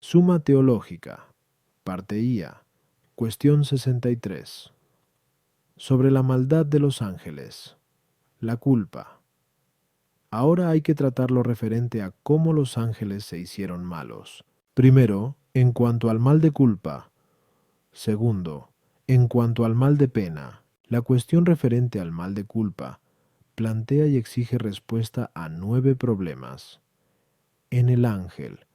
Suma Teológica, parte IA, cuestión 63. Sobre la maldad de los ángeles, la culpa. Ahora hay que tratar lo referente a cómo los ángeles se hicieron malos. Primero, en cuanto al mal de culpa. Segundo, en cuanto al mal de pena. La cuestión referente al mal de culpa plantea y exige respuesta a 9 problemas. En el ángel,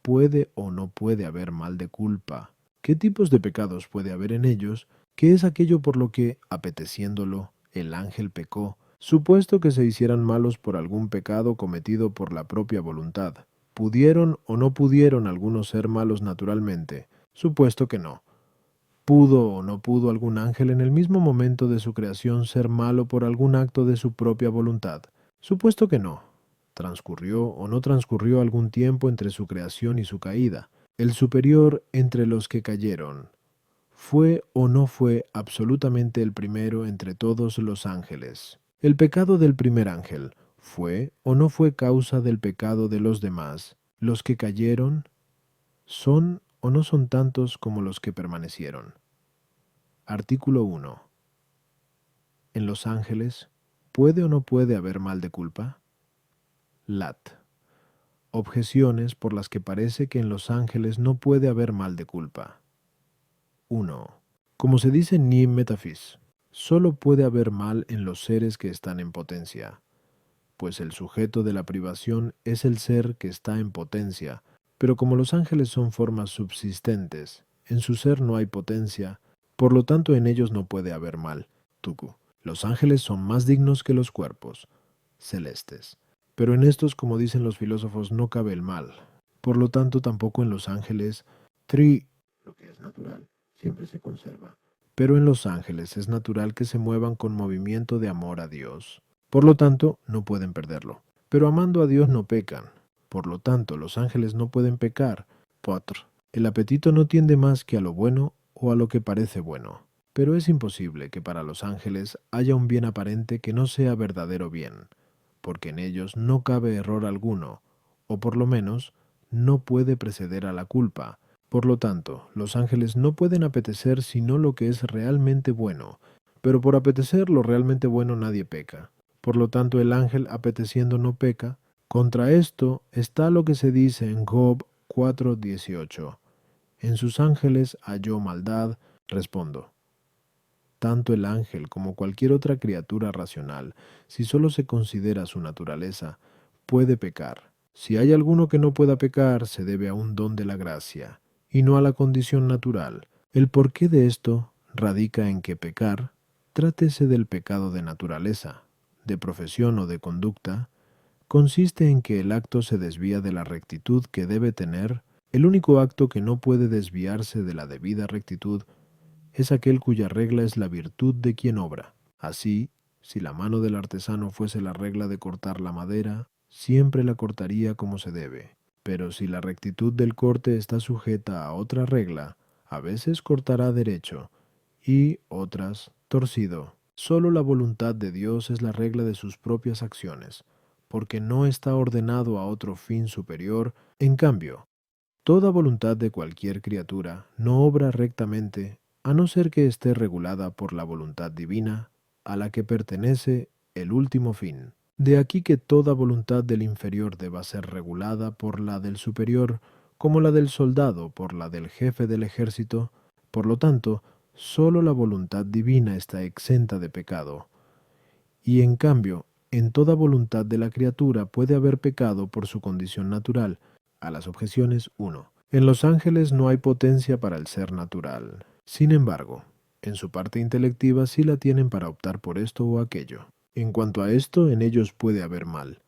¿puede o no puede haber mal de culpa? ¿Qué tipos de pecados puede haber en ellos? ¿Qué es aquello por lo que, apeteciéndolo, el ángel pecó, supuesto que se hicieran malos por algún pecado cometido por la propia voluntad? ¿Pudieron o no pudieron algunos ser malos naturalmente? Supuesto que no. ¿Pudo o no pudo algún ángel en el mismo momento de su creación ser malo por algún acto de su propia voluntad? Supuesto que no. ¿Transcurrió o no transcurrió algún tiempo entre su creación y su caída? El superior entre los que cayeron, ¿fue o no fue absolutamente el primero entre todos los ángeles? El pecado del primer ángel, ¿fue o no fue causa del pecado de los demás? ¿Los que cayeron son o no son tantos como los que permanecieron? Artículo 1. En los ángeles, ¿puede o no puede haber mal de culpa? Lat. Objeciones por las que parece que en los ángeles no puede haber mal de culpa. 1. Como se dice en Nim Metaphys, solo puede haber mal en los seres que están en potencia, pues el sujeto de la privación es el ser que está en potencia, pero como los ángeles son formas subsistentes, en su ser no hay potencia, por lo tanto en ellos no puede haber mal. Tuku. Los ángeles son más dignos que los cuerpos celestes, pero en estos, como dicen los filósofos, no cabe el mal. Por lo tanto, tampoco en los ángeles lo que es natural, siempre se conserva. Pero en los ángeles es natural que se muevan con movimiento de amor a Dios. Por lo tanto, no pueden perderlo. Pero amando a Dios no pecan. Por lo tanto, los ángeles no pueden pecar. Potr. El apetito no tiende más que a lo bueno o a lo que parece bueno. Pero es imposible que para los ángeles haya un bien aparente que no sea verdadero bien, porque en ellos no cabe error alguno, o por lo menos no puede preceder a la culpa. Por lo tanto, los ángeles no pueden apetecer sino lo que es realmente bueno, pero por apetecer lo realmente bueno nadie peca. Por lo tanto, el ángel apeteciendo no peca. Contra esto está lo que se dice en Job 4:18. En sus ángeles halló maldad. Respondo. Tanto el ángel como cualquier otra criatura racional, si solo se considera su naturaleza, puede pecar. Si hay alguno que no pueda pecar, se debe a un don de la gracia, y no a la condición natural. El porqué de esto radica en que pecar, trátese del pecado de naturaleza, de profesión o de conducta, consiste en que el acto se desvía de la rectitud que debe tener. El único acto que no puede desviarse de la debida rectitud es aquel cuya regla es la virtud de quien obra. Así, si la mano del artesano fuese la regla de cortar la madera, siempre la cortaría como se debe. Pero si la rectitud del corte está sujeta a otra regla, a veces cortará derecho y otras torcido. Solo la voluntad de Dios es la regla de sus propias acciones, porque no está ordenado a otro fin superior. En cambio, toda voluntad de cualquier criatura no obra rectamente a no ser que esté regulada por la voluntad divina, a la que pertenece el último fin. De aquí que toda voluntad del inferior deba ser regulada por la del superior, como la del soldado por la del jefe del ejército. Por lo tanto, sólo la voluntad divina está exenta de pecado. Y en cambio, en toda voluntad de la criatura puede haber pecado por su condición natural. A las objeciones 1. En los ángeles no hay potencia para el ser natural. Sin embargo, en su parte intelectiva sí la tienen para optar por esto o aquello. En cuanto a esto, en ellos puede haber mal.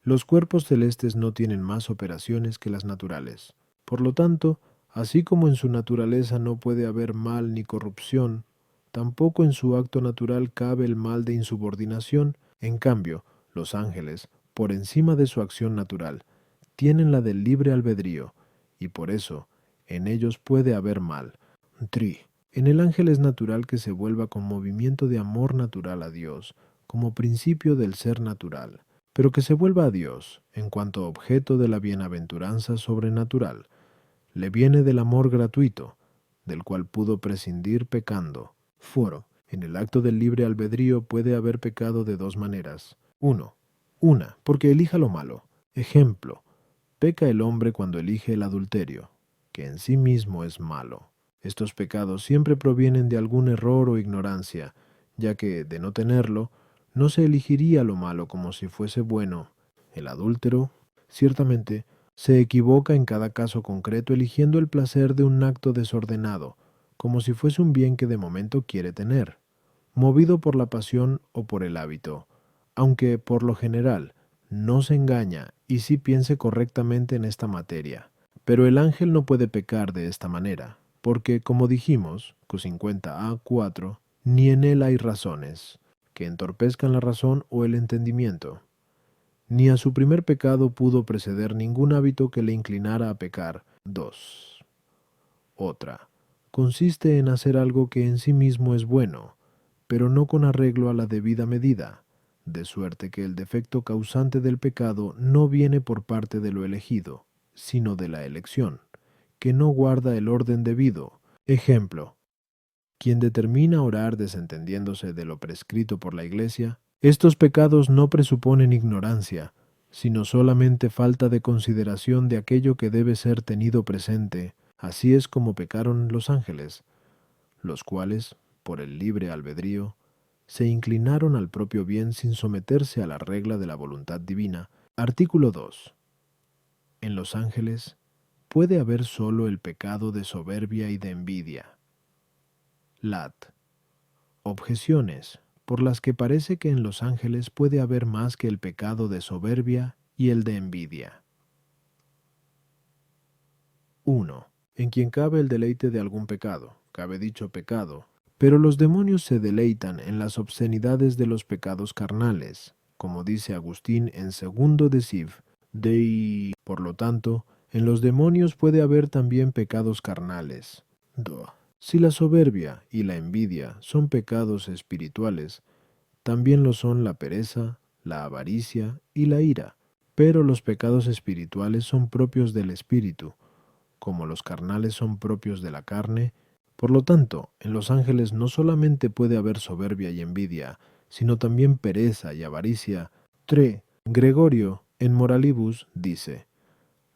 Los cuerpos celestes no tienen más operaciones que las naturales. Por lo tanto, así como en su naturaleza no puede haber mal ni corrupción, tampoco en su acto natural cabe el mal de insubordinación. En cambio, los ángeles, por encima de su acción natural, tienen la del libre albedrío, y por eso, en ellos puede haber mal. En el ángel es natural que se vuelva con movimiento de amor natural a Dios, como principio del ser natural, pero que se vuelva a Dios, en cuanto objeto de la bienaventuranza sobrenatural. Le viene del amor gratuito, del cual pudo prescindir pecando. Foro. En el acto del libre albedrío puede haber pecado de dos maneras. 1. Una, porque elija lo malo. Ejemplo. Peca el hombre cuando elige el adulterio, que en sí mismo es malo. Estos pecados siempre provienen de algún error o ignorancia, ya que, de no tenerlo, no se elegiría lo malo como si fuese bueno. El adúltero, ciertamente, se equivoca en cada caso concreto eligiendo el placer de un acto desordenado, como si fuese un bien que de momento quiere tener, movido por la pasión o por el hábito, aunque, por lo general, no se engaña y sí piense correctamente en esta materia. Pero el ángel no puede pecar de esta manera, porque, como dijimos, Q50a4, ni en él hay razones que entorpezcan la razón o el entendimiento. Ni a su primer pecado pudo preceder ningún hábito que le inclinara a pecar. 2. Otra. Consiste en hacer algo que en sí mismo es bueno, pero no con arreglo a la debida medida, de suerte que el defecto causante del pecado no viene por parte de lo elegido, sino de la elección, que no guarda el orden debido. Ejemplo. Quien determina orar desentendiéndose de lo prescrito por la Iglesia, estos pecados no presuponen ignorancia, sino solamente falta de consideración de aquello que debe ser tenido presente. Así es como pecaron los ángeles, los cuales, por el libre albedrío, se inclinaron al propio bien sin someterse a la regla de la voluntad divina. Artículo 2. En los ángeles puede haber sólo el pecado de soberbia y de envidia. Lat. Objeciones, por las que parece que en los ángeles puede haber más que el pecado de soberbia y el de envidia. 1. En quien cabe el deleite de algún pecado, cabe dicho pecado, pero los demonios se deleitan en las obscenidades de los pecados carnales, como dice Agustín en segundo de Civ, Dei. Por lo tanto, en los demonios puede haber también pecados carnales. 2. Si la soberbia y la envidia son pecados espirituales, también lo son la pereza, la avaricia y la ira, pero los pecados espirituales son propios del espíritu, como los carnales son propios de la carne. Por lo tanto, en los ángeles no solamente puede haber soberbia y envidia, sino también pereza y avaricia. 3. Gregorio, en Moralibus, dice: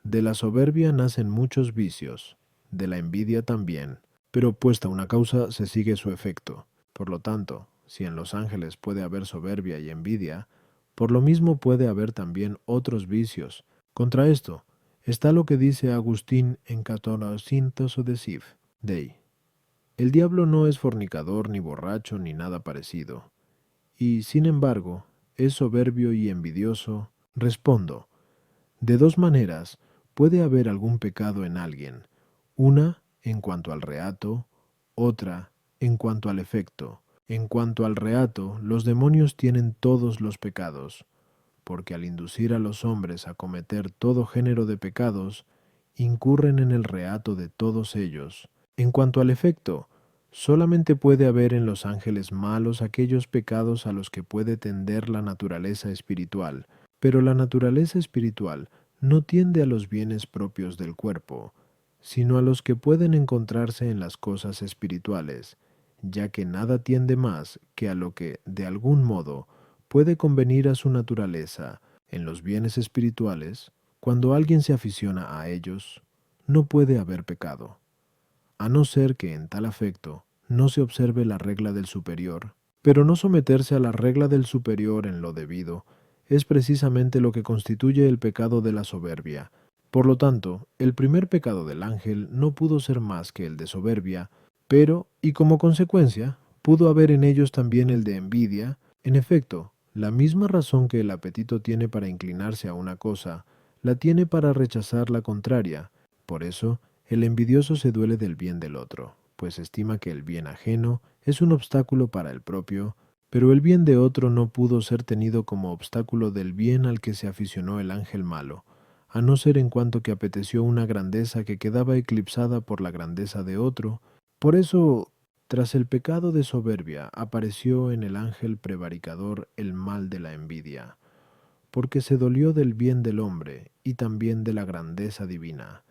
de la soberbia nacen muchos vicios, de la envidia también, pero puesta una causa se sigue su efecto. Por lo tanto, si en los ángeles puede haber soberbia y envidia, por lo mismo puede haber también otros vicios. Contra esto está lo que dice Agustín en 1400 de Civ, Dei. El diablo no es fornicador ni borracho ni nada parecido, y, sin embargo, es soberbio y envidioso. Respondo, de dos maneras puede haber algún pecado en alguien, una en cuanto al reato, otra en cuanto al efecto. En cuanto al reato, los demonios tienen todos los pecados, porque al inducir a los hombres a cometer todo género de pecados, incurren en el reato de todos ellos. En cuanto al efecto, solamente puede haber en los ángeles malos aquellos pecados a los que puede tender la naturaleza espiritual, pero la naturaleza espiritual no tiende a los bienes propios del cuerpo, sino a los que pueden encontrarse en las cosas espirituales, ya que nada tiende más que a lo que, de algún modo, puede convenir a su naturaleza. En los bienes espirituales, cuando alguien se aficiona a ellos, no puede haber pecado, a no ser que en tal afecto no se observe la regla del superior. Pero no someterse a la regla del superior en lo debido es precisamente lo que constituye el pecado de la soberbia. Por lo tanto, el primer pecado del ángel no pudo ser más que el de soberbia, pero, y como consecuencia, pudo haber en ellos también el de envidia. En efecto, la misma razón que el apetito tiene para inclinarse a una cosa, la tiene para rechazar la contraria. Por eso, el envidioso se duele del bien del otro, pues estima que el bien ajeno es un obstáculo para el propio, pero el bien de otro no pudo ser tenido como obstáculo del bien al que se aficionó el ángel malo, a no ser en cuanto que apeteció una grandeza que quedaba eclipsada por la grandeza de otro. Por eso, tras el pecado de soberbia, apareció en el ángel prevaricador el mal de la envidia, porque se dolió del bien del hombre y también de la grandeza divina.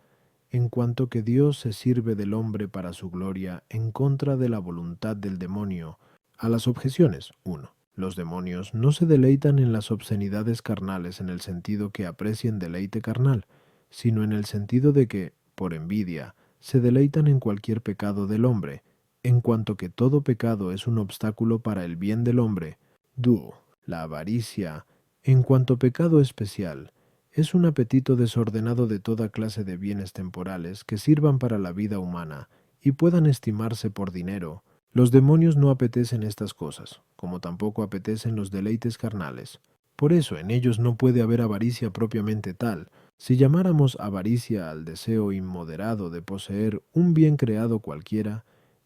en cuanto que Dios se sirve del hombre para su gloria en contra de la voluntad del demonio. A las objeciones. 1. Los demonios no se deleitan en las obscenidades carnales en el sentido que aprecien deleite carnal, sino en el sentido de que, por envidia, se deleitan en cualquier pecado del hombre, en cuanto que todo pecado es un obstáculo para el bien del hombre. 2. La avaricia, en cuanto pecado especial, es un apetito desordenado de toda clase de bienes temporales que sirvan para la vida humana y puedan estimarse por dinero. Los demonios no apetecen estas cosas, como tampoco apetecen los deleites carnales. Por eso en ellos no puede haber avaricia propiamente tal. Si llamáramos avaricia al deseo inmoderado de poseer un bien creado cualquiera,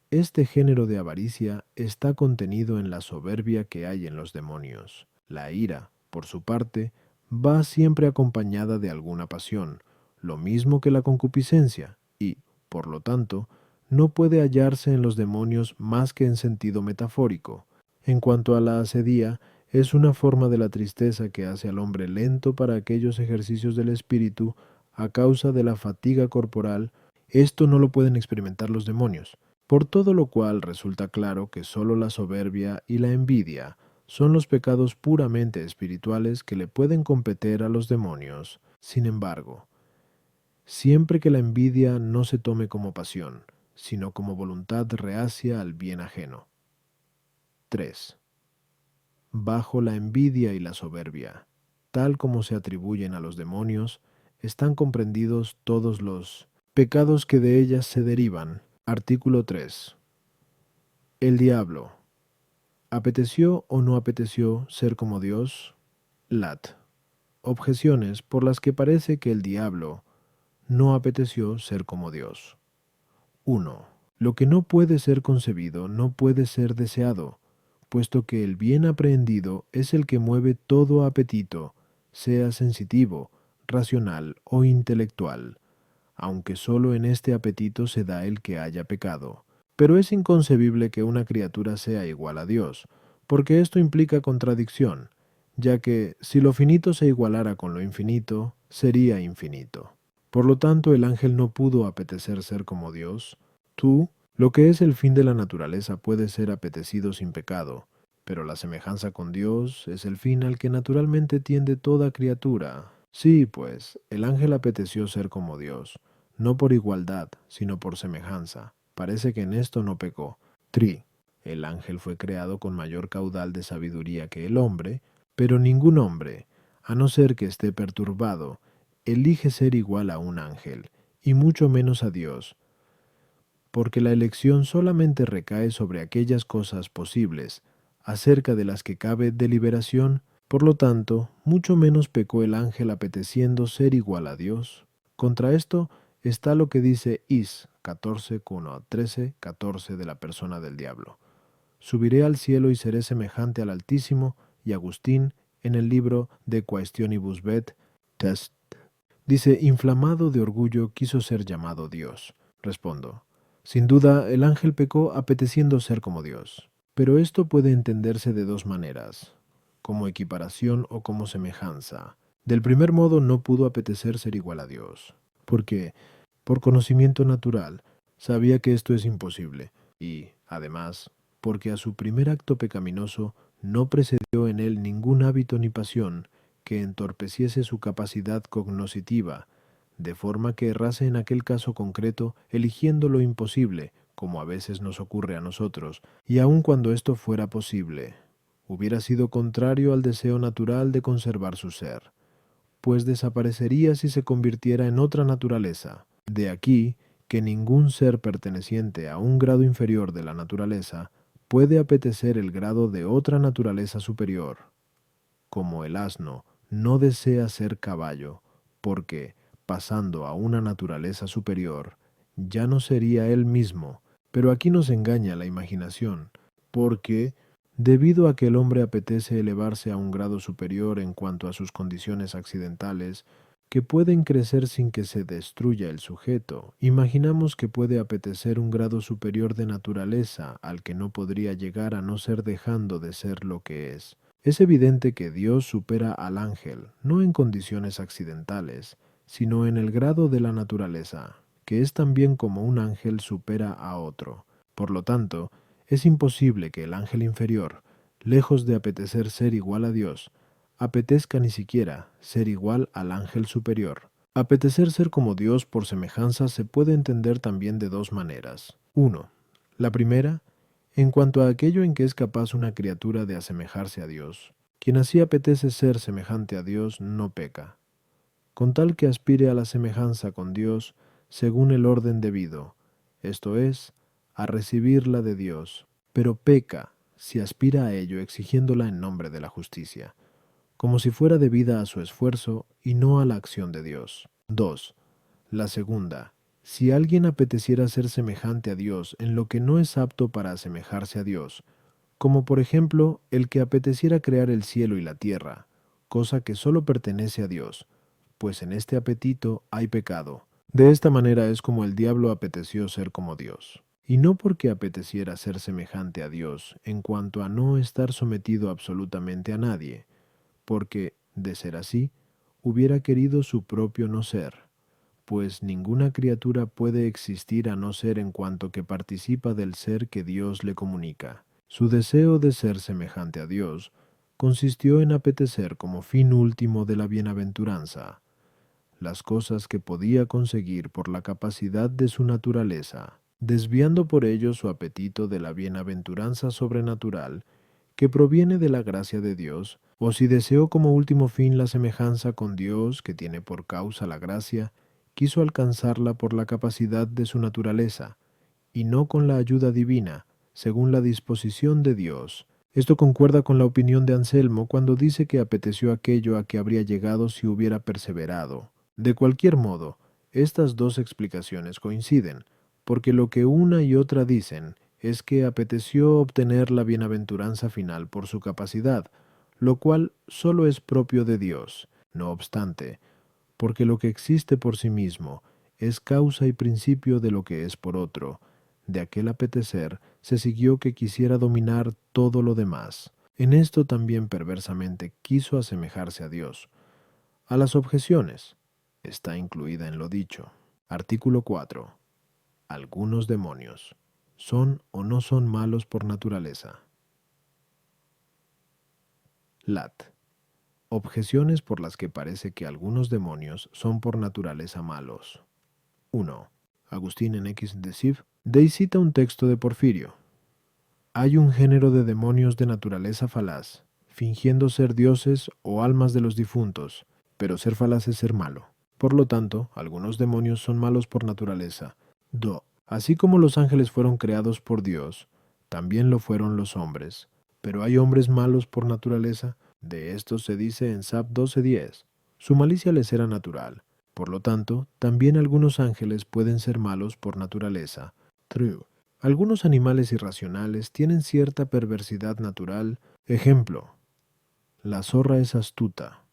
este género de avaricia está contenido en la soberbia que hay en los demonios. La ira, por su parte, va siempre acompañada de alguna pasión, lo mismo que la concupiscencia, y, por lo tanto, no puede hallarse en los demonios más que en sentido metafórico. En cuanto a la asedía, es una forma de la tristeza que hace al hombre lento para aquellos ejercicios del espíritu a causa de la fatiga corporal. Esto no lo pueden experimentar los demonios, por todo lo cual resulta claro que sólo la soberbia y la envidia son los pecados puramente espirituales que le pueden competir a los demonios. Sin embargo, siempre que la envidia no se tome como pasión, sino como voluntad reacia al bien ajeno. 3. Bajo la envidia y la soberbia, tal como se atribuyen a los demonios, están comprendidos todos los pecados que de ellas se derivan. Artículo 3. El diablo, ¿apeteció o no apeteció ser como Dios? Lat. Objeciones por las que parece que el diablo no apeteció ser como Dios. 1. Lo que no puede ser concebido no puede ser deseado, puesto que el bien aprehendido es el que mueve todo apetito, sea sensitivo, racional o intelectual, aunque sólo en este apetito se da el que haya pecado. Pero es inconcebible que una criatura sea igual a Dios, porque esto implica contradicción, ya que si lo finito se igualara con lo infinito, sería infinito. Por lo tanto, el ángel no pudo apetecer ser como Dios. Tú, lo que es el fin de la naturaleza puede ser apetecido sin pecado, pero la semejanza con Dios es el fin al que naturalmente tiende toda criatura. Sí, pues, el ángel apeteció ser como Dios, no por igualdad, sino por semejanza. Parece que en esto no pecó. Tri. El ángel fue creado con mayor caudal de sabiduría que el hombre, pero ningún hombre, a no ser que esté perturbado, elige ser igual a un ángel, y mucho menos a Dios, porque la elección solamente recae sobre aquellas cosas posibles, acerca de las que cabe deliberación. Por lo tanto, mucho menos pecó el ángel apeteciendo ser igual a Dios. Contra esto está lo que dice Is 14, 1 a 13, 14 de la persona del diablo. Subiré al cielo y seré semejante al Altísimo, y Agustín, en el libro De Quaestionibus Bet, Test, dice, inflamado de orgullo quiso ser llamado Dios. Respondo, sin duda el ángel pecó apeteciendo ser como Dios, pero esto puede entenderse de dos maneras, como equiparación o como semejanza. Del primer modo no pudo apetecer ser igual a Dios, porque, por conocimiento natural, sabía que esto es imposible, y, además, porque a su primer acto pecaminoso no precedió en él ningún hábito ni pasión que entorpeciese su capacidad cognoscitiva, de forma que errase en aquel caso concreto, eligiendo lo imposible, como a veces nos ocurre a nosotros, y aun cuando esto fuera posible, hubiera sido contrario al deseo natural de conservar su ser, pues desaparecería si se convirtiera en otra naturaleza. De aquí que ningún ser perteneciente a un grado inferior de la naturaleza puede apetecer el grado de otra naturaleza superior. Como el asno no desea ser caballo, porque, pasando a una naturaleza superior, ya no sería él mismo. Pero aquí nos engaña la imaginación, porque, debido a que el hombre apetece elevarse a un grado superior en cuanto a sus condiciones accidentales, que pueden crecer sin que se destruya el sujeto, imaginamos que puede apetecer un grado superior de naturaleza al que no podría llegar a no ser dejando de ser lo que es. Es evidente que Dios supera al ángel, no en condiciones accidentales, sino en el grado de la naturaleza, que es también como un ángel supera a otro. Por lo tanto, es imposible que el ángel inferior, lejos de apetecer ser igual a Dios, apetezca ni siquiera ser igual al ángel superior. Apetecer ser como Dios por semejanza se puede entender también de dos maneras. 1. La primera, en cuanto a aquello en que es capaz una criatura de asemejarse a Dios. Quien así apetece ser semejante a Dios no peca, con tal que aspire a la semejanza con Dios según el orden debido, esto es, a recibirla de Dios, pero peca si aspira a ello exigiéndola en nombre de la justicia, como si fuera debida a su esfuerzo y no a la acción de Dios. 2. La segunda, si alguien apeteciera ser semejante a Dios en lo que no es apto para asemejarse a Dios, como por ejemplo el que apeteciera crear el cielo y la tierra, cosa que sólo pertenece a Dios, pues en este apetito hay pecado. De esta manera es como el diablo apeteció ser como Dios, y no porque apeteciera ser semejante a Dios en cuanto a no estar sometido absolutamente a nadie, porque, de ser así, hubiera querido su propio no ser, pues ninguna criatura puede existir a no ser en cuanto que participa del ser que Dios le comunica. Su deseo de ser semejante a Dios consistió en apetecer como fin último de la bienaventuranza las cosas que podía conseguir por la capacidad de su naturaleza, desviando por ello su apetito de la bienaventuranza sobrenatural que proviene de la gracia de Dios, o si deseó como último fin la semejanza con Dios que tiene por causa la gracia, quiso alcanzarla por la capacidad de su naturaleza, y no con la ayuda divina, según la disposición de Dios. Esto concuerda con la opinión de Anselmo cuando dice que apeteció aquello a que habría llegado si hubiera perseverado. De cualquier modo, estas dos explicaciones coinciden, porque lo que una y otra dicen es que apeteció obtener la bienaventuranza final por su capacidad, lo cual sólo es propio de Dios. No obstante, porque lo que existe por sí mismo es causa y principio de lo que es por otro, de aquel apetecer se siguió que quisiera dominar todo lo demás. En esto también perversamente quiso asemejarse a Dios. A las objeciones está incluida en lo dicho. Artículo 4. Algunos demonios son o no son malos por naturaleza. Lat. Objeciones por las que parece que algunos demonios son por naturaleza malos. 1. Agustín en X de Civ. De ahí cita un texto de Porfirio. Hay un género de demonios de naturaleza falaz, fingiendo ser dioses o almas de los difuntos, pero ser falaz es ser malo. Por lo tanto, algunos demonios son malos por naturaleza. 2. Así como los ángeles fueron creados por Dios, también lo fueron los hombres. Pero hay hombres malos por naturaleza. De esto se dice en Sap 12:10. Su malicia les era natural. Por lo tanto, también algunos ángeles pueden ser malos por naturaleza. True. Algunos animales irracionales tienen cierta perversidad natural. Ejemplo, la zorra es astuta,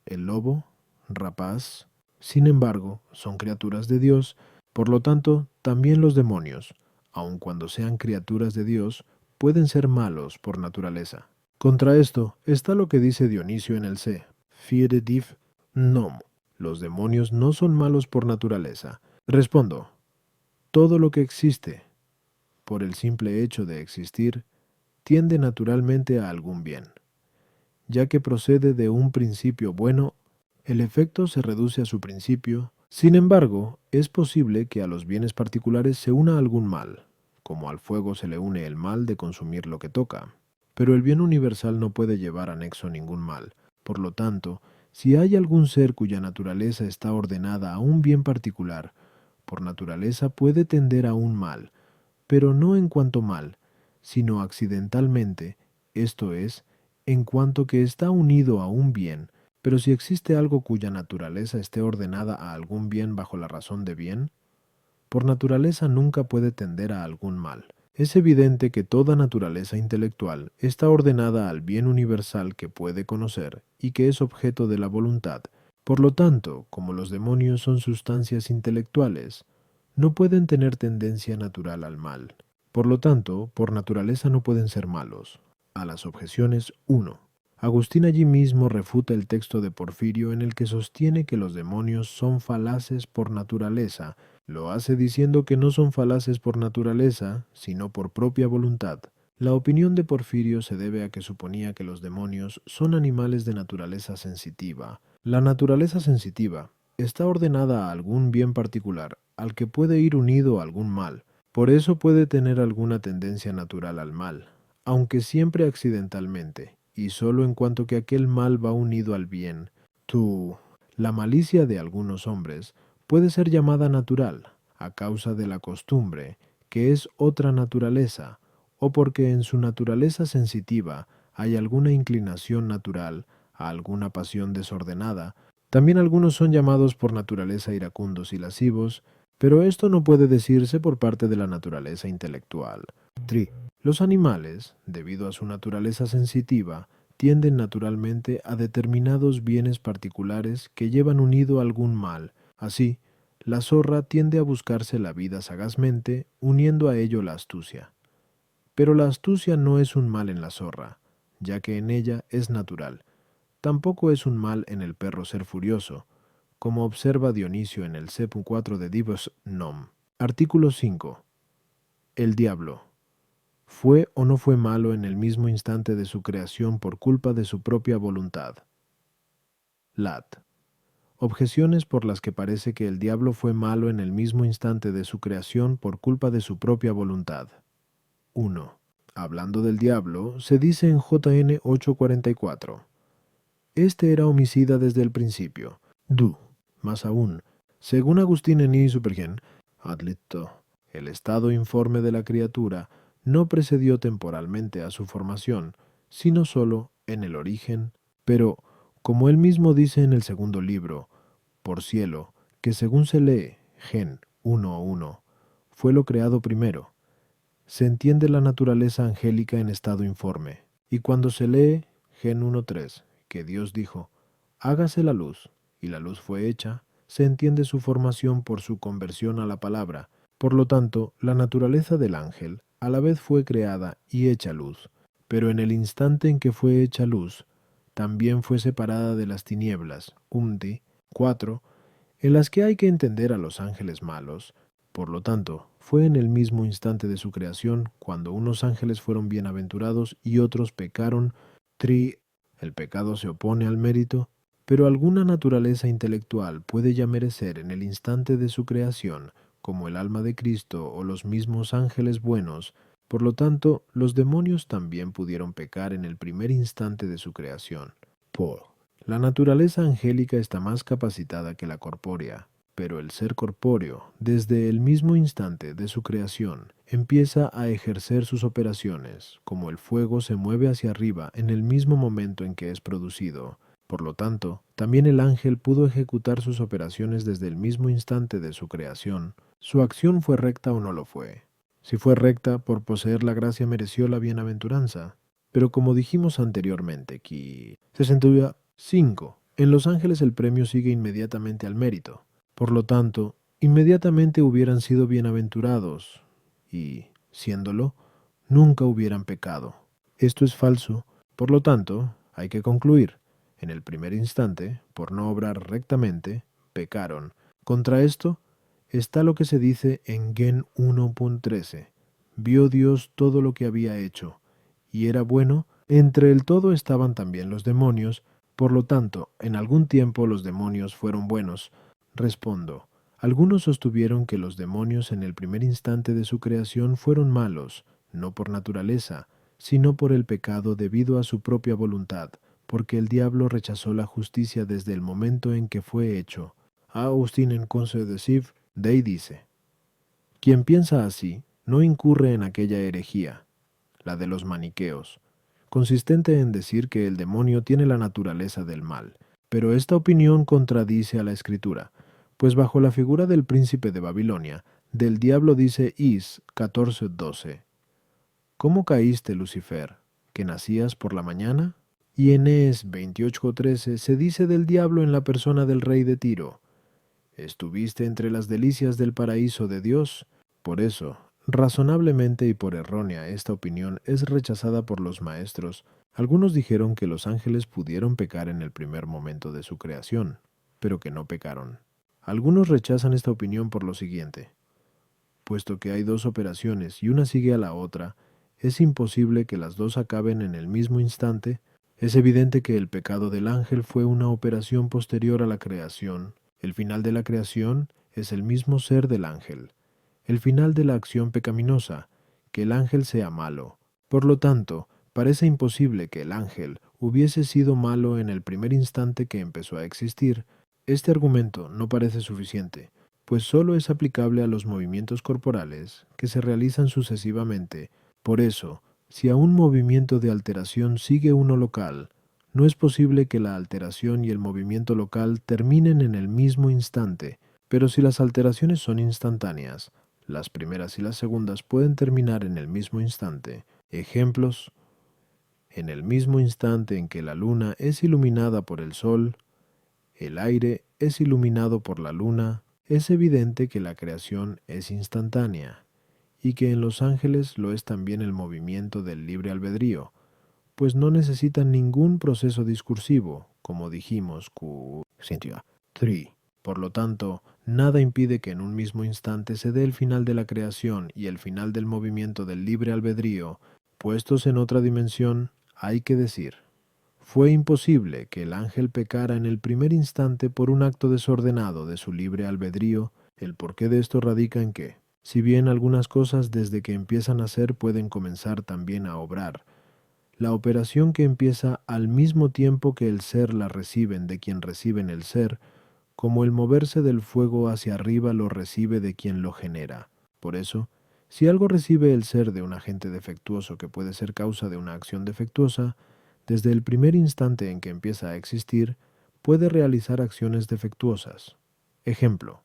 el lobo, rapaz. Sin embargo, son criaturas de Dios, por lo tanto, también los demonios, aun cuando sean criaturas de Dios, pueden ser malos por naturaleza. Contra esto está lo que dice Dionisio en el C. Fiere div nom. Los demonios no son malos por naturaleza. Respondo, todo lo que existe, por el simple hecho de existir, tiende naturalmente a algún bien. Ya que procede de un principio bueno, el efecto se reduce a su principio. Sin embargo, es posible que a los bienes particulares se una algún mal, como al fuego se le une el mal de consumir lo que toca. Pero el bien universal no puede llevar anexo ningún mal. Por lo tanto, si hay algún ser cuya naturaleza está ordenada a un bien particular, por naturaleza puede tender a un mal, pero no en cuanto mal, sino accidentalmente, esto es, en cuanto que está unido a un bien. Pero si existe algo cuya naturaleza esté ordenada a algún bien bajo la razón de bien, por naturaleza nunca puede tender a algún mal. Es evidente que toda naturaleza intelectual está ordenada al bien universal que puede conocer y que es objeto de la voluntad. Por lo tanto, como los demonios son sustancias intelectuales, no pueden tener tendencia natural al mal. Por lo tanto, por naturaleza no pueden ser malos. A las objeciones 1. Agustín allí mismo refuta el texto de Porfirio en el que sostiene que los demonios son falaces por naturaleza, Lo hace diciendo que no son falaces por naturaleza, sino por propia voluntad. La opinión de Porfirio se debe a que suponía que los demonios son animales de naturaleza sensitiva. La naturaleza sensitiva está ordenada a algún bien particular, al que puede ir unido algún mal. Por eso puede tener alguna tendencia natural al mal, aunque siempre accidentalmente, y solo en cuanto que aquel mal va unido al bien. La malicia de algunos hombres puede ser llamada natural, a causa de la costumbre, que es otra naturaleza, o porque en su naturaleza sensitiva hay alguna inclinación natural a alguna pasión desordenada. También algunos son llamados por naturaleza iracundos y lascivos, pero esto no puede decirse por parte de la naturaleza intelectual. Los animales, debido a su naturaleza sensitiva, tienden naturalmente a determinados bienes particulares que llevan unido algún mal. Así, la zorra tiende a buscarse la vida sagazmente, uniendo a ello la astucia. Pero la astucia no es un mal en la zorra, ya que en ella es natural. Tampoco es un mal en el perro ser furioso, como observa Dionisio en el Sepu 4 de Divos Nom. Artículo 5. El diablo. ¿Fue o no fue malo en el mismo instante de su creación por culpa de su propia voluntad? Lat. Objeciones por las que parece que el diablo fue malo en el mismo instante de su creación por culpa de su propia voluntad. 1. Hablando del diablo, se dice en JN 844. Este era homicida desde el principio. Más aún, según Agustín en Supergen, adlito, el estado informe de la criatura no precedió temporalmente a su formación, sino sólo en el origen, pero, como él mismo dice en el segundo libro, por cielo, que según se lee, Gen 1:1, fue lo creado primero, se entiende la naturaleza angélica en estado informe, y cuando se lee, Gen 1:3, que Dios dijo, hágase la luz, y la luz fue hecha, se entiende su formación por su conversión a la palabra. Por lo tanto, la naturaleza del ángel a la vez fue creada y hecha luz, pero en el instante en que fue hecha luz, también fue separada de las tinieblas, 4, en las que hay que entender a los ángeles malos. Por lo tanto, fue en el mismo instante de su creación cuando unos ángeles fueron bienaventurados y otros pecaron. El pecado se opone al mérito, pero alguna naturaleza intelectual puede ya merecer en el instante de su creación, como el alma de Cristo o los mismos ángeles buenos. Por lo tanto, los demonios también pudieron pecar en el primer instante de su creación. La naturaleza angélica está más capacitada que la corpórea, pero el ser corpóreo, desde el mismo instante de su creación, empieza a ejercer sus operaciones, como el fuego se mueve hacia arriba en el mismo momento en que es producido. Por lo tanto, también el ángel pudo ejecutar sus operaciones desde el mismo instante de su creación. ¿Su acción fue recta o no lo fue? Si fue recta, por poseer la gracia mereció la bienaventuranza. Pero como dijimos anteriormente, que 5. En los ángeles el premio sigue inmediatamente al mérito. Por lo tanto, inmediatamente hubieran sido bienaventurados, y, siéndolo, nunca hubieran pecado. Esto es falso. Por lo tanto, hay que concluir. En el primer instante, por no obrar rectamente, pecaron. Contra esto está lo que se dice en Gen 1.13. Vio Dios todo lo que había hecho, y era bueno. Entre el todo estaban también los demonios. Por lo tanto, en algún tiempo los demonios fueron buenos. Respondo. Algunos sostuvieron que los demonios en el primer instante de su creación fueron malos, no por naturaleza, sino por el pecado debido a su propia voluntad, porque el diablo rechazó la justicia desde el momento en que fue hecho. Agustín en Conseil de Civ, Dei dice, quien piensa así, no incurre en aquella herejía, la de los maniqueos, consistente en decir que el demonio tiene la naturaleza del mal. Pero esta opinión contradice a la Escritura, pues bajo la figura del príncipe de Babilonia, del diablo dice Is 14:12, ¿cómo caíste, Lucifer, que nacías por la mañana? Y en Es 28:13 se dice del diablo en la persona del rey de Tiro, estuviste entre las delicias del paraíso de Dios. Por eso, razonablemente y por errónea, esta opinión es rechazada por los maestros. Algunos dijeron que los ángeles pudieron pecar en el primer momento de su creación, pero que no pecaron. Algunos rechazan esta opinión por lo siguiente: puesto que hay dos operaciones y una sigue a la otra, es imposible que las dos acaben en el mismo instante. Es evidente que el pecado del ángel fue una operación posterior a la creación. El final de la creación es el mismo ser del ángel. El final de la acción pecaminosa, que el ángel sea malo. Por lo tanto, parece imposible que el ángel hubiese sido malo en el primer instante que empezó a existir. Este argumento no parece suficiente, pues solo es aplicable a los movimientos corporales que se realizan sucesivamente. Por eso, si a un movimiento de alteración sigue uno local, no es posible que la alteración y el movimiento local terminen en el mismo instante, pero si las alteraciones son instantáneas, las primeras y las segundas pueden terminar en el mismo instante. Ejemplos: en el mismo instante en que la luna es iluminada por el sol, el aire es iluminado por la luna. Es evidente que la creación es instantánea, y que en los ángeles lo es también el movimiento del libre albedrío, pues no necesitan ningún proceso discursivo, como dijimos Cynthia 3. Por lo tanto, nada impide que en un mismo instante se dé el final de la creación y el final del movimiento del libre albedrío. Puestos en otra dimensión, hay que decir: fue imposible que el ángel pecara en el primer instante por un acto desordenado de su libre albedrío. El porqué de esto radica en que, si bien algunas cosas desde que empiezan a ser pueden comenzar también a obrar, la operación que empieza al mismo tiempo que el ser la reciben de quien reciben el ser, como el moverse del fuego hacia arriba lo recibe de quien lo genera. Por eso, si algo recibe el ser de un agente defectuoso que puede ser causa de una acción defectuosa, desde el primer instante en que empieza a existir, puede realizar acciones defectuosas. Ejemplo: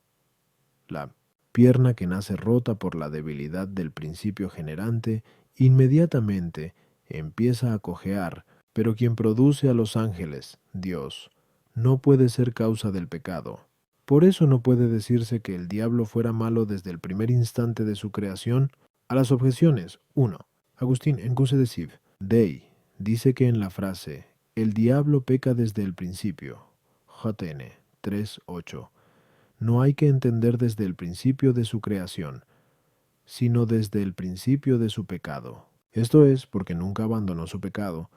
la pierna que nace rota por la debilidad del principio generante, inmediatamente empieza a cojear, pero quien produce a los ángeles, Dios, no puede ser causa del pecado. Por eso no puede decirse que el diablo fuera malo desde el primer instante de su creación. A las objeciones: 1. Agustín en Cuse de Civ, Dei, dice que en la frase "el diablo peca desde el principio", JN 3:8, no hay que entender desde el principio de su creación, sino desde el principio de su pecado. Esto es porque nunca abandonó su pecado.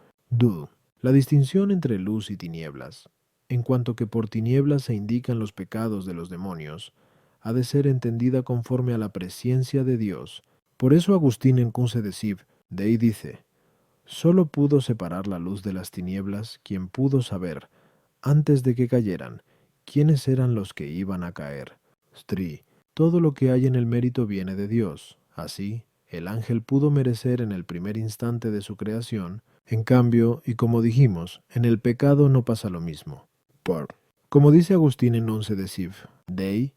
La distinción entre luz y tinieblas, en cuanto que por tinieblas se indican los pecados de los demonios, ha de ser entendida conforme a la presciencia de Dios. Por eso Agustín en Cuse de Civ, Dei dice: solo pudo separar la luz de las tinieblas quien pudo saber, antes de que cayeran, quiénes eran los que iban a caer. Todo lo que hay en el mérito viene de Dios. Así, el ángel pudo merecer en el primer instante de su creación. En cambio, y como dijimos, en el pecado no pasa lo mismo. Como dice Agustín en Once de Civ, Dei,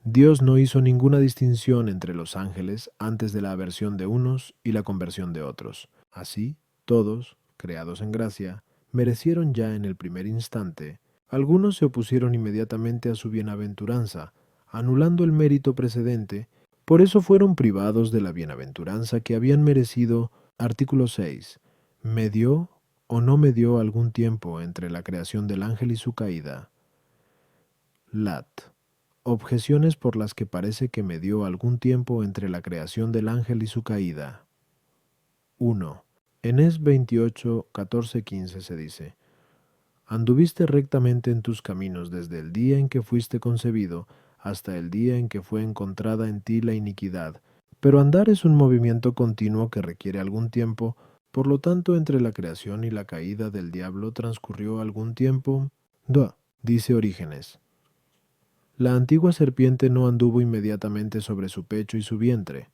Dios no hizo ninguna distinción entre los ángeles antes de la aversión de unos y la conversión de otros. Así, todos, creados en gracia, merecieron ya en el primer instante. Algunos se opusieron inmediatamente a su bienaventuranza, anulando el mérito precedente. Por eso fueron privados de la bienaventuranza que habían merecido. Artículo 6. ¿Me dio o no me dio algún tiempo entre la creación del ángel y su caída? Lat. Objeciones por las que parece que me dio algún tiempo entre la creación del ángel y su caída. 1. En Es 28, 14, 15 se dice: anduviste rectamente en tus caminos desde el día en que fuiste concebido hasta el día en que fue encontrada en ti la iniquidad. Pero andar es un movimiento continuo que requiere algún tiempo. Por lo tanto, entre la creación y la caída del diablo transcurrió algún tiempo. Dice Orígenes: la antigua serpiente no anduvo inmediatamente sobre su pecho y su vientre.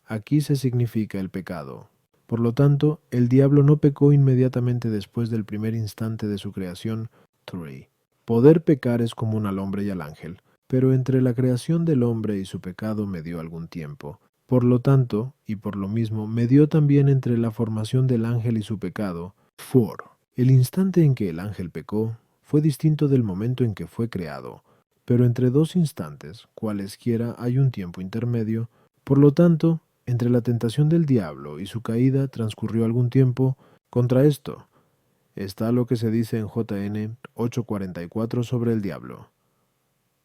Aquí se significa el pecado. Por lo tanto, el diablo no pecó inmediatamente después del primer instante de su creación. 3. Poder pecar es común al hombre y al ángel, pero entre la creación del hombre y su pecado me dio algún tiempo. Por lo tanto, y por lo mismo, me dio también entre la formación del ángel y su pecado. 4. El instante en que el ángel pecó fue distinto del momento en que fue creado, pero entre dos instantes, cualesquiera, hay un tiempo intermedio. Por lo tanto, entre la tentación del diablo y su caída transcurrió algún tiempo. Contra esto está lo que se dice en JN 8:44 sobre el diablo.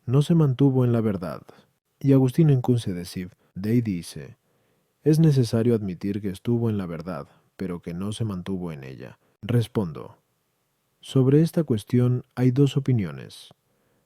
no se mantuvo en la verdad. Y Agustín en Cunce de Civ Dei dice, es necesario admitir que estuvo en la verdad, pero que no se mantuvo en ella. Respondo, sobre esta cuestión hay dos opiniones,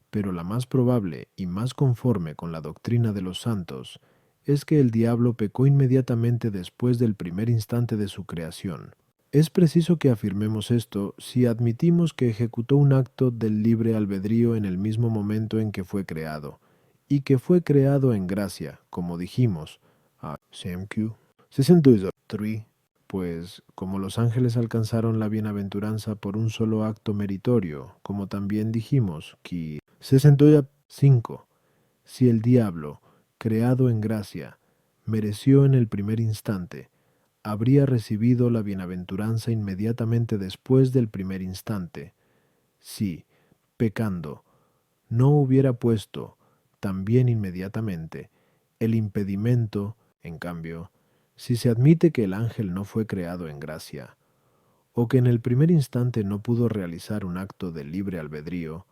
pero la más probable y más conforme con la doctrina de los santos es que el diablo pecó inmediatamente después del primer instante de su creación. Es preciso que afirmemos esto si admitimos que ejecutó un acto del libre albedrío en el mismo momento en que fue creado, y que fue creado en gracia, como dijimos, a CMQ 63, pues como los ángeles alcanzaron la bienaventuranza por un solo acto meritorio, como también dijimos, que 65, si el diablo, creado en gracia, mereció en el primer instante, habría recibido la bienaventuranza inmediatamente después del primer instante, si, pecando, no hubiera puesto, también inmediatamente, el impedimento, en cambio, si se admite que el ángel no fue creado en gracia, o que en el primer instante no pudo realizar un acto de libre albedrío,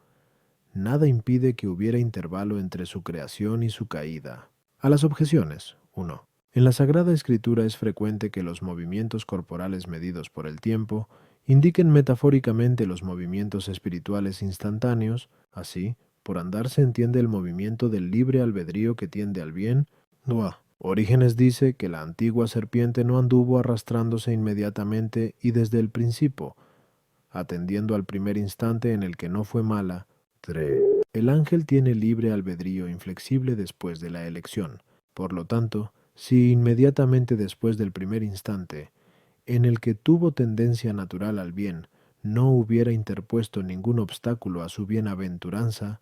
nada impide que hubiera intervalo entre su creación y su caída. A las objeciones. 1. En la Sagrada Escritura es frecuente que los movimientos corporales medidos por el tiempo indiquen metafóricamente los movimientos espirituales instantáneos. Así, por andar se entiende el movimiento del libre albedrío que tiende al bien. Orígenes dice que la antigua serpiente no anduvo arrastrándose inmediatamente y desde el principio, atendiendo al primer instante en el que no fue mala. 3. El ángel tiene libre albedrío inflexible después de la elección. Por lo tanto, si inmediatamente después del primer instante, en el que tuvo tendencia natural al bien, no hubiera interpuesto ningún obstáculo a su bienaventuranza,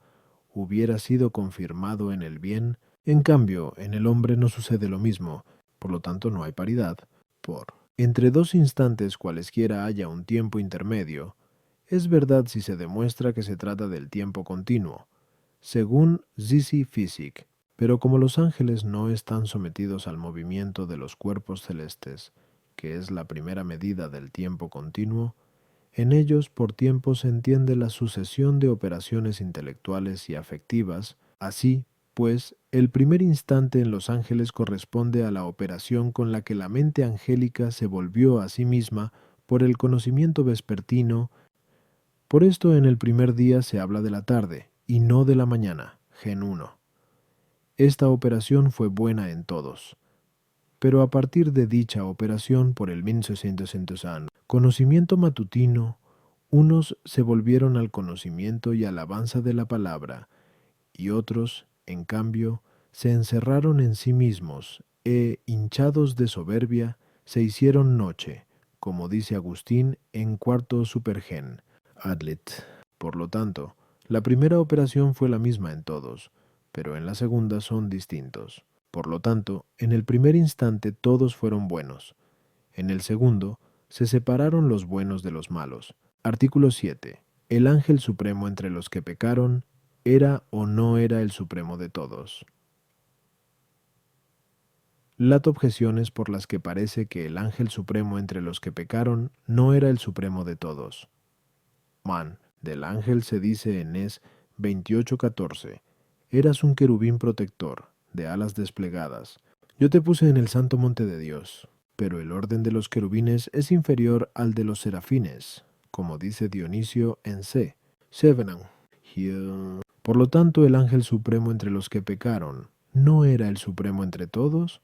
hubiera sido confirmado en el bien. En cambio, en el hombre no sucede lo mismo, por lo tanto no hay paridad. Entre dos instantes cualesquiera haya un tiempo intermedio, es verdad si se demuestra que se trata del tiempo continuo, según Zisi Physic, pero como los ángeles no están sometidos al movimiento de los cuerpos celestes, que es la primera medida del tiempo continuo, en ellos por tiempo se entiende la sucesión de operaciones intelectuales y afectivas. Así, pues, el primer instante en los ángeles corresponde a la operación con la que la mente angélica se volvió a sí misma por el conocimiento vespertino. Por esto en el primer día se habla de la tarde, y no de la mañana, Gen 1. Esta operación fue buena en todos. Pero a partir de dicha operación por el 1600 conocimiento matutino, unos se volvieron al conocimiento y alabanza de la palabra, y otros, en cambio, se encerraron en sí mismos, hinchados de soberbia, se hicieron noche, como dice Agustín en cuarto Supergen, Adlit. Por lo tanto, la primera operación fue la misma en todos, pero en la segunda son distintos. Por lo tanto, en el primer instante todos fueron buenos. En el segundo, se separaron los buenos de los malos. Artículo 7. El ángel supremo entre los que pecaron, ¿era o no era el supremo de todos? Lat objeciones por las que parece que el ángel supremo entre los que pecaron no era el supremo de todos. Man, del ángel se dice en Es 28:14, eras un querubín protector, de alas desplegadas. Yo te puse en el santo monte de Dios, pero el orden de los querubines es inferior al de los serafines, como dice Dionisio en C. Sevenan. Por lo tanto, el ángel supremo entre los que pecaron, ¿no era el supremo entre todos?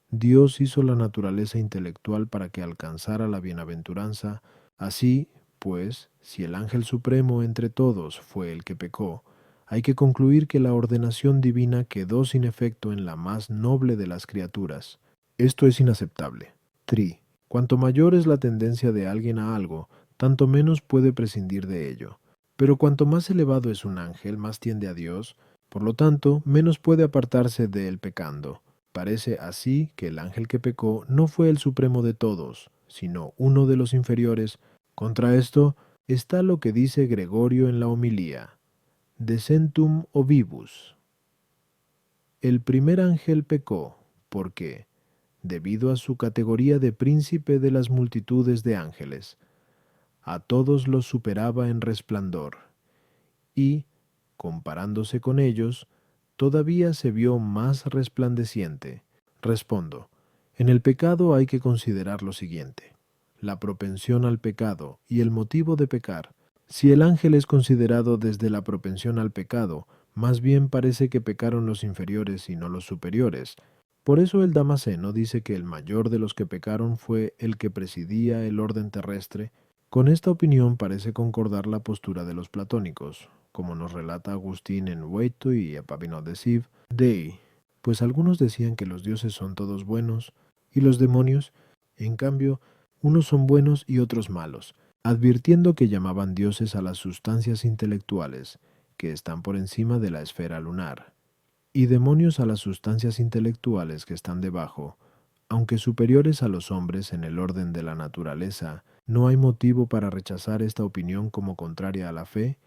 Dios hizo la naturaleza intelectual para que alcanzara la bienaventuranza. Así, pues, si el ángel supremo entre todos fue el que pecó, hay que concluir que la ordenación divina quedó sin efecto en la más noble de las criaturas. Esto es inaceptable. Cuanto mayor es la tendencia de alguien a algo, tanto menos puede prescindir de ello. Pero cuanto más elevado es un ángel, más tiende a Dios, por lo tanto, menos puede apartarse de él pecando. Parece así que el ángel que pecó no fue el supremo de todos, sino uno de los inferiores. Contra esto está lo que dice Gregorio en la homilía, Descentum Ovibus. El primer ángel pecó, porque, debido a su categoría de príncipe de las multitudes de ángeles, a todos los superaba en resplandor, y, comparándose con ellos, todavía se vio más resplandeciente. Respondo, en el pecado hay que considerar lo siguiente: la propensión al pecado y el motivo de pecar. Si el ángel es considerado desde la propensión al pecado, más bien parece que pecaron los inferiores y no los superiores. Por eso el Damasceno dice que el mayor de los que pecaron fue el que presidía el orden terrestre. Con esta opinión parece concordar la postura de los platónicos, como nos relata Agustín en Hueito y Epapinodesiv Dei, pues algunos decían que los dioses son todos buenos y los demonios, en cambio, unos son buenos y otros malos, advirtiendo que llamaban dioses a las sustancias intelectuales, que están por encima de la esfera lunar, y demonios a las sustancias intelectuales que están debajo. Aunque superiores a los hombres en el orden de la naturaleza, no hay motivo para rechazar esta opinión como contraria a la fe,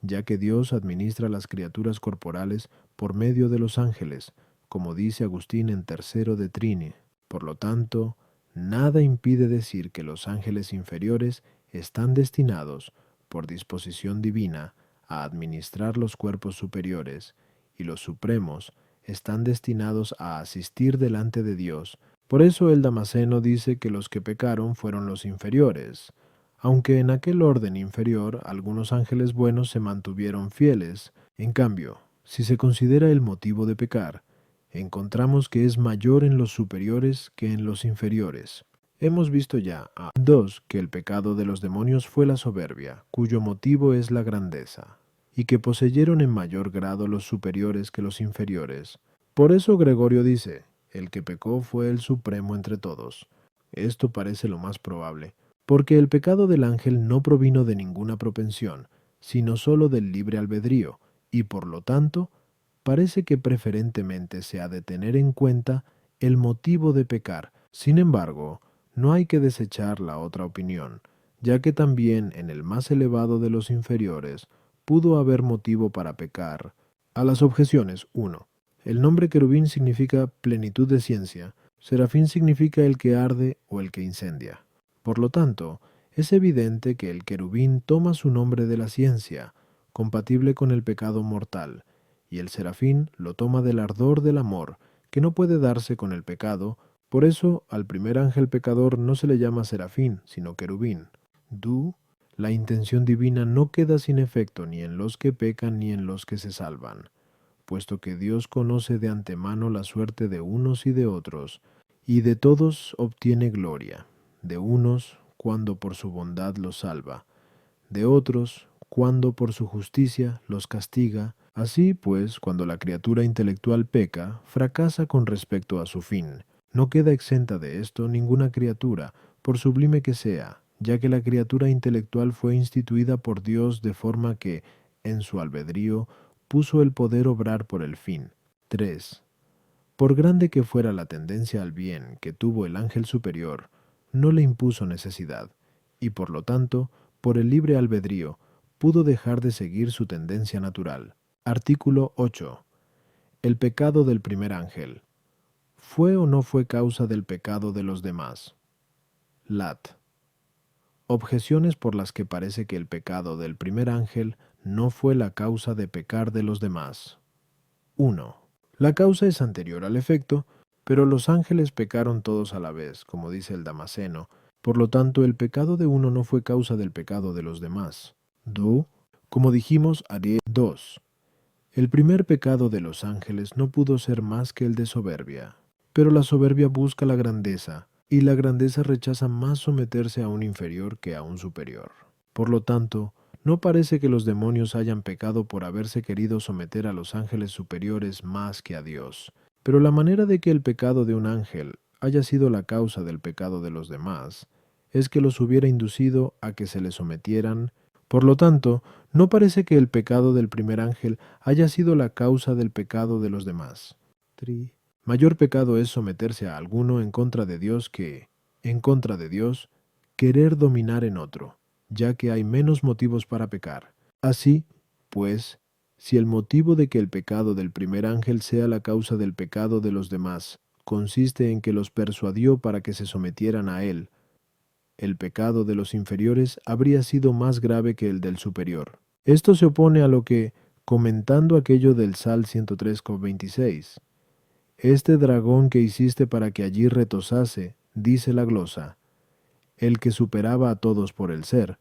ya que Dios administra las criaturas corporales por medio de los ángeles, como dice Agustín en Tercero de Trine. Por lo tanto, nada impide decir que los ángeles inferiores están destinados, por disposición divina, a administrar los cuerpos superiores, y los supremos están destinados a asistir delante de Dios. Por eso el Damasceno dice que los que pecaron fueron los inferiores, aunque en aquel orden inferior algunos ángeles buenos se mantuvieron fieles. En cambio, si se considera el motivo de pecar, encontramos que es mayor en los superiores que en los inferiores. Hemos visto ya a 2 que el pecado de los demonios fue la soberbia, cuyo motivo es la grandeza, y que poseyeron en mayor grado los superiores que los inferiores. Por eso Gregorio dice, el que pecó fue el supremo entre todos. Esto parece lo más probable, porque el pecado del ángel no provino de ninguna propensión, sino sólo del libre albedrío, y por lo tanto, parece que preferentemente se ha de tener en cuenta el motivo de pecar. Sin embargo, no hay que desechar la otra opinión, ya que también en el más elevado de los inferiores pudo haber motivo para pecar. A las objeciones 1. El nombre querubín significa plenitud de ciencia, serafín significa el que arde o el que incendia. Por lo tanto, es evidente que el querubín toma su nombre de la ciencia, compatible con el pecado mortal, y el serafín lo toma del ardor del amor, que no puede darse con el pecado. Por eso al primer ángel pecador no se le llama serafín, sino querubín. La intención divina no queda sin efecto ni en los que pecan ni en los que se salvan, puesto que Dios conoce de antemano la suerte de unos y de otros, y de todos obtiene gloria, de unos cuando por su bondad los salva, de otros cuando por su justicia los castiga. Así pues, cuando la criatura intelectual peca, fracasa con respecto a su fin. No queda exenta de esto ninguna criatura, por sublime que sea, ya que la criatura intelectual fue instituida por Dios de forma que, en su albedrío, puso el poder obrar por el fin. 3. Por grande que fuera la tendencia al bien que tuvo el ángel superior, no le impuso necesidad, y por lo tanto, por el libre albedrío, pudo dejar de seguir su tendencia natural. Artículo 8. El pecado del primer ángel. ¿Fue o no fue causa del pecado de los demás? Lat. Objeciones por las que parece que el pecado del primer ángel no fue la causa de pecar de los demás. 1. La causa es anterior al efecto, pero los ángeles pecaron todos a la vez, como dice el Damasceno. Por lo tanto, el pecado de uno no fue causa del pecado de los demás. 2. Como dijimos, Ariel 2. El primer pecado de los ángeles no pudo ser más que el de soberbia. Pero la soberbia busca la grandeza, y la grandeza rechaza más someterse a un inferior que a un superior. Por lo tanto, no parece que los demonios hayan pecado por haberse querido someter a los ángeles superiores más que a Dios. Pero la manera de que el pecado de un ángel haya sido la causa del pecado de los demás es que los hubiera inducido a que se le sometieran. Por lo tanto, no parece que el pecado del primer ángel haya sido la causa del pecado de los demás. Mayor pecado es someterse a alguno en contra de Dios que, en contra de Dios, querer dominar en otro, ya que hay menos motivos para pecar. Así, pues, si el motivo de que el pecado del primer ángel sea la causa del pecado de los demás consiste en que los persuadió para que se sometieran a él, el pecado de los inferiores habría sido más grave que el del superior. Esto se opone a lo que, comentando aquello del Sal 103,26. Este dragón que hiciste para que allí retosase, dice la glosa, el que superaba a todos por el ser,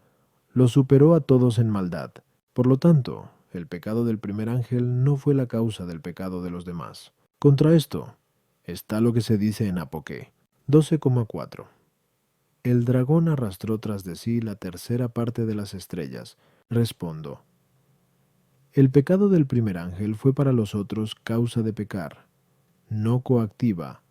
lo superó a todos en maldad. Por lo tanto, el pecado del primer ángel no fue la causa del pecado de los demás. Contra esto está lo que se dice en Apoque 12,4. El dragón arrastró tras de sí la tercera parte de las estrellas. Respondo. El pecado del primer ángel fue para los otros causa de pecar, no coactiva,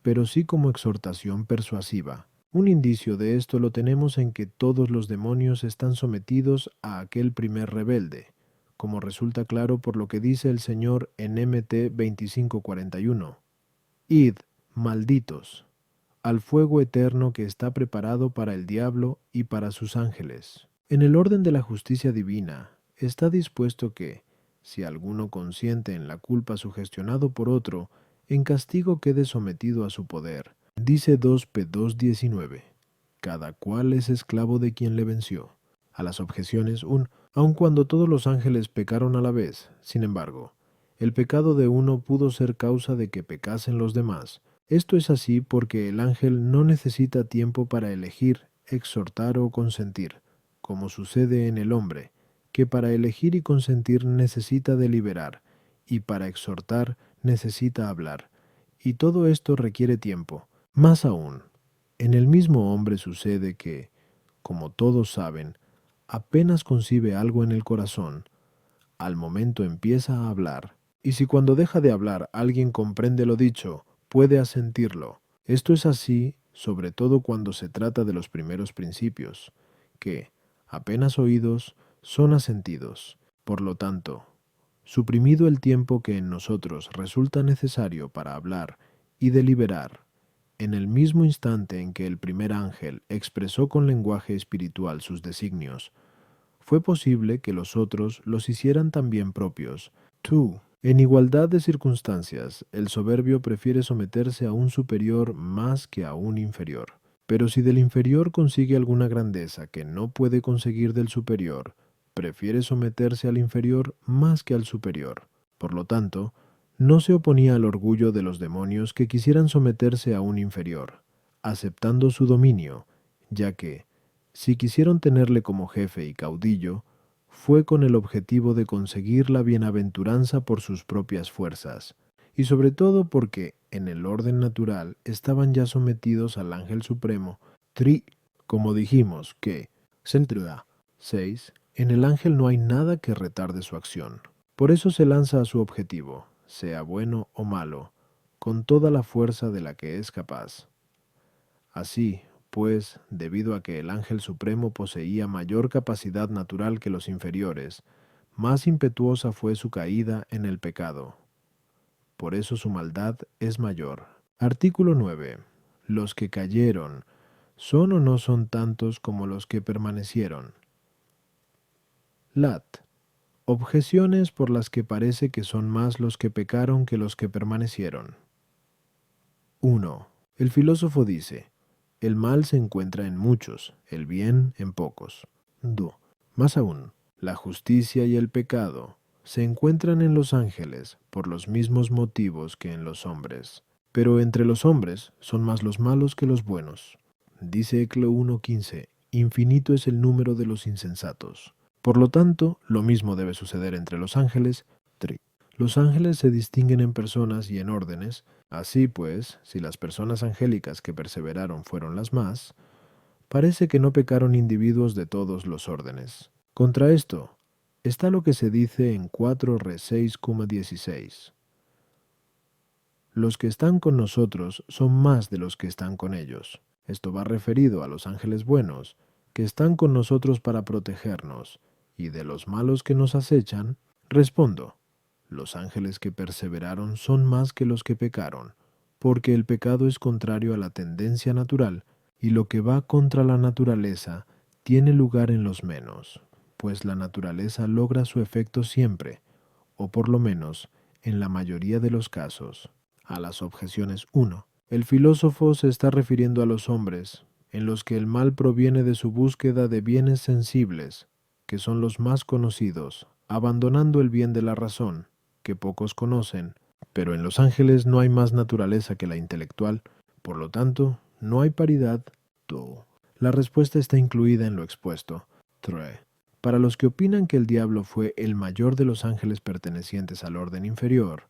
pero sí como exhortación persuasiva. Un indicio de esto lo tenemos en que todos los demonios están sometidos a aquel primer rebelde, como resulta claro por lo que dice el Señor en Mt 25:41. Id, malditos, al fuego eterno que está preparado para el diablo y para sus ángeles. En el orden de la justicia divina, está dispuesto que, si alguno consiente en la culpa sugestionado por otro, en castigo quede sometido a su poder. Dice 2 P 2:19. Cada cual es esclavo de quien le venció. A las objeciones, aun cuando todos los ángeles pecaron a la vez, sin embargo, el pecado de uno pudo ser causa de que pecasen los demás. Esto es así porque el ángel no necesita tiempo para elegir, exhortar o consentir, como sucede en el hombre, que para elegir y consentir necesita deliberar, y para exhortar necesita hablar, y todo esto requiere tiempo. Más aún, en el mismo hombre sucede que, como todos saben, apenas concibe algo en el corazón, al momento empieza a hablar, y si cuando deja de hablar alguien comprende lo dicho, puede asentirlo. Esto es así, sobre todo cuando se trata de los primeros principios, que, apenas oídos, son asentidos. Por lo tanto, suprimido el tiempo que en nosotros resulta necesario para hablar y deliberar, en el mismo instante en que el primer ángel expresó con lenguaje espiritual sus designios, fue posible que los otros los hicieran también propios. Tú, en igualdad de circunstancias, el soberbio prefiere someterse a un superior más que a un inferior. Pero si del inferior consigue alguna grandeza que no puede conseguir del superior, prefiere someterse al inferior más que al superior. Por lo tanto, no se oponía al orgullo de los demonios que quisieran someterse a un inferior, aceptando su dominio, ya que, si quisieron tenerle como jefe y caudillo, fue con el objetivo de conseguir la bienaventuranza por sus propias fuerzas, y sobre todo porque, en el orden natural, estaban ya sometidos al ángel supremo, como dijimos, que, Centrua 6, en el ángel no hay nada que retarde su acción. Por eso se lanza a su objetivo, sea bueno o malo, con toda la fuerza de la que es capaz. Así, pues, debido a que el ángel supremo poseía mayor capacidad natural que los inferiores, más impetuosa fue su caída en el pecado. Por eso su maldad es mayor. Artículo 9. Los que cayeron, ¿son o no son tantos como los que permanecieron? Lat. Objeciones por las que parece que son más los que pecaron que los que permanecieron. 1. El filósofo dice, el mal se encuentra en muchos, el bien en pocos. 2. Más aún, la justicia y el pecado se encuentran en los ángeles por los mismos motivos que en los hombres. Pero entre los hombres son más los malos que los buenos. Dice Eclo 1:15, infinito es el número de los insensatos. Por lo tanto, lo mismo debe suceder entre los ángeles. Los ángeles se distinguen en personas y en órdenes. Así pues, si las personas angélicas que perseveraron fueron las más, parece que no pecaron individuos de todos los órdenes. Contra esto, está lo que se dice en 4 Re 6,16. Los que están con nosotros son más de los que están con ellos. Esto va referido a los ángeles buenos, que están con nosotros para protegernos, y de los malos que nos acechan, respondo, los ángeles que perseveraron son más que los que pecaron, porque el pecado es contrario a la tendencia natural, y lo que va contra la naturaleza tiene lugar en los menos, pues la naturaleza logra su efecto siempre, o por lo menos en la mayoría de los casos. A las objeciones 1. El filósofo se está refiriendo a los hombres, en los que el mal proviene de su búsqueda de bienes sensibles, que son los más conocidos, abandonando el bien de la razón, que pocos conocen, pero en los ángeles no hay más naturaleza que la intelectual, por lo tanto, no hay paridad. 2. La respuesta está incluida en lo expuesto. 3. Para los que opinan que el diablo fue el mayor de los ángeles pertenecientes al orden inferior,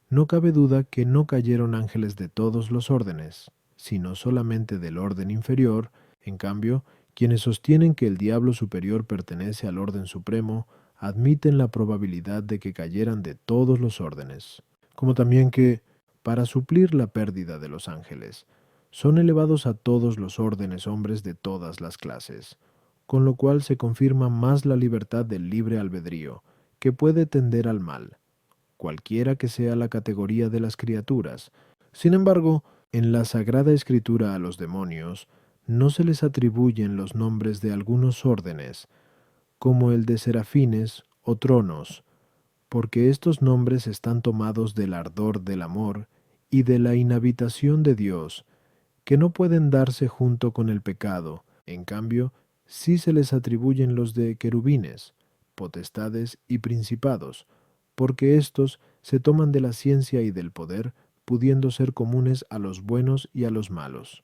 no cabe duda que no cayeron ángeles de todos los órdenes, sino solamente del orden inferior. En cambio, quienes sostienen que el diablo superior pertenece al orden supremo, admiten la probabilidad de que cayeran de todos los órdenes, como también que, para suplir la pérdida de los ángeles, son elevados a todos los órdenes hombres de todas las clases, con lo cual se confirma más la libertad del libre albedrío, que puede tender al mal, cualquiera que sea la categoría de las criaturas. Sin embargo, en la Sagrada Escritura a los demonios no se les atribuyen los nombres de algunos órdenes, como el de serafines o tronos, porque estos nombres están tomados del ardor del amor y de la inhabitación de Dios, que no pueden darse junto con el pecado. En cambio, sí se les atribuyen los de querubines, potestades y principados, porque éstos se toman de la ciencia y del poder, pudiendo ser comunes a los buenos y a los malos.